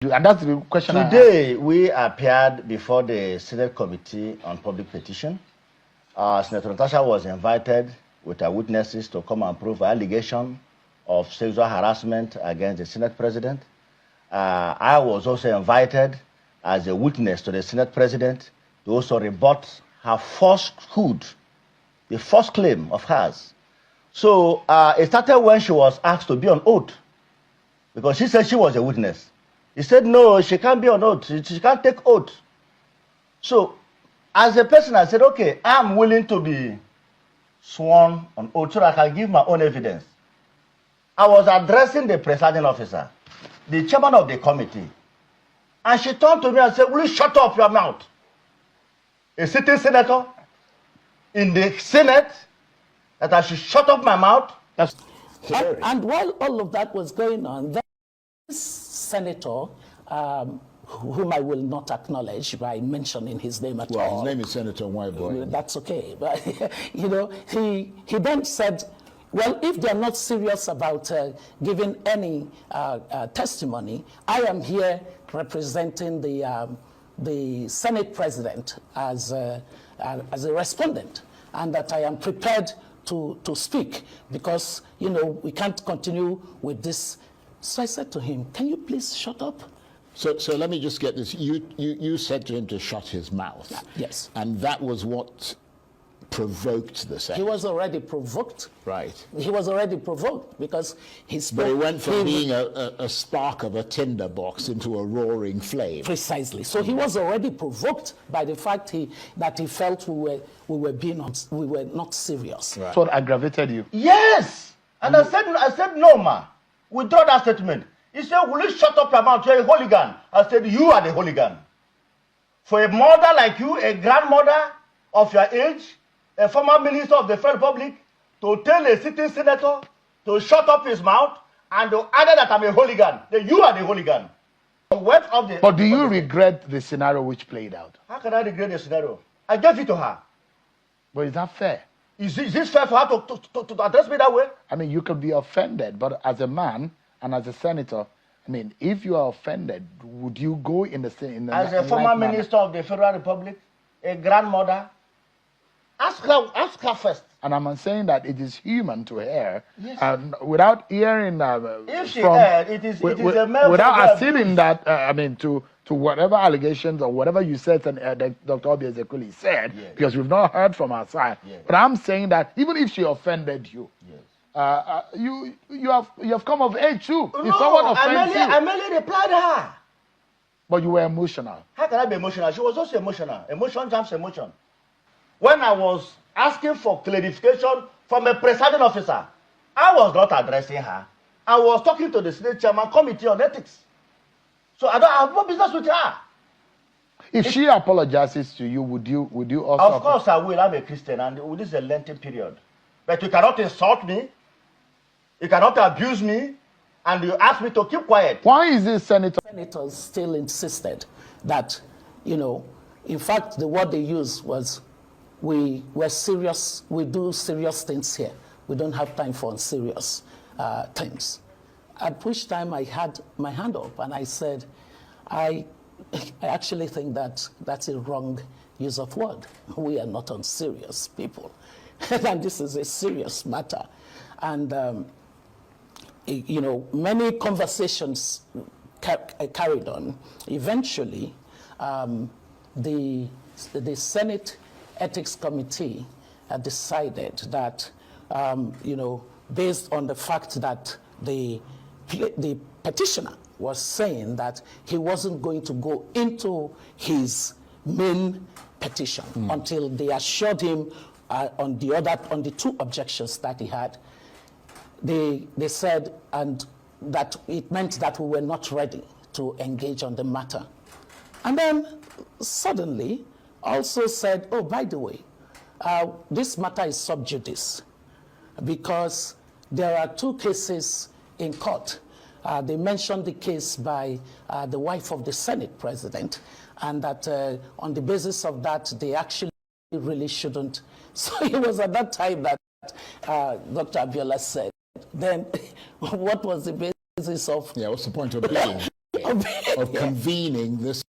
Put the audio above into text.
And that's the question. Today, we appeared before the Senate Committee on Public Petition. Senator Natasha was invited with her witnesses to come and prove allegation of sexual harassment against the Senate President. I was also invited as a witness to the Senate President to also rebut her falsehood, the false claim of hers. So it started when she was asked to be on oath, because she said she was a witness. He said, no, she can't be on oath. She can't take oath. So, as a person, I said, okay, I'm willing to be sworn on oath so that I can give my own evidence. I was addressing the presiding officer, the chairman of the committee, and she turned to me and said, will you shut up your mouth? A sitting senator in the Senate, that I should shut up my mouth? And while all of that was going on, senator, whom I will not acknowledge by mentioning his name at all. His name is Senator Nwaebonyi. That's okay. But, you know, he then said, well, if they're not serious about giving any testimony, I am here representing the Senate President as a respondent, and that I am prepared to speak because, you know, we can't continue with this. So I said to him, can you please shut up? So let me just get this. You said to him to shut his mouth. Yes. And that was what provoked the Senate. He was already provoked. Right. He was already provoked because he spoke. But it went from being a spark of a tinder box into a roaring flame. Precisely. So he was already provoked by the fact that he felt we were not serious. Right. So what aggravated you? Yes. And I said, no, ma. Withdraw that statement. He said, will you shut up your mouth? You're a hooligan. I said, you are the hooligan. For a mother like you, a grandmother of your age, a former minister of the Federal Republic, to tell a sitting senator to shut up his mouth and to add that I'm a hooligan, then you are the hooligan. But do you regret the scenario which played out? How can I regret the scenario? I gave it to her. But is that fair? Is this fair for her to address me that way? I mean, you could be offended, but as a man and as a senator, I mean, if you are offended, would you go in the same? As a former minister of the Federal Republic, a grandmother, ask her first. And I'm saying that it is human to hear, yes. And without hearing, if she heard, it is a male. Without acceding that, I mean, to whatever allegations or whatever you said, and Dr. Ezekwesili said, yes. Because we've not heard from her side. Yes. But I'm saying that even if she offended you, yes. You have come of age too. No, if someone offends I merely replied to her. But you were emotional. How can I be emotional? She was also emotional. Emotion jumps emotion. When I was asking for clarification from a presiding officer, I was not addressing her. I was talking to the Senate Chairman Committee on Ethics. So I have no business with her. If she apologizes to you, would you also? Of course I will. I'm a Christian, and this is a Lenten period. But you cannot insult me. You cannot abuse me, and you ask me to keep quiet. Why is this senator? Senators still insisted that, you know, in fact, the word they used was, we're serious, we do serious things here. We don't have time for unserious things. At which time I had my hand up and I said, I actually think that that's a wrong use of word. We are not unserious people. And this is a serious matter. And, you know, many conversations carried on. Eventually, the Senate Ethics Committee decided that, you know, based on the fact that the petitioner was saying that he wasn't going to go into his main petition until they assured him on the two objections that he had. They said, and that it meant that we were not ready to engage on the matter. And then suddenly also said, oh, by the way, this matter is sub judice because there are two cases in court. They mentioned the case by the wife of the Senate president, and that on the basis of that, they actually really shouldn't. So it was at that time that Dr. Abiola said, then what was the basis of... Yeah, what's the point of being? of convening this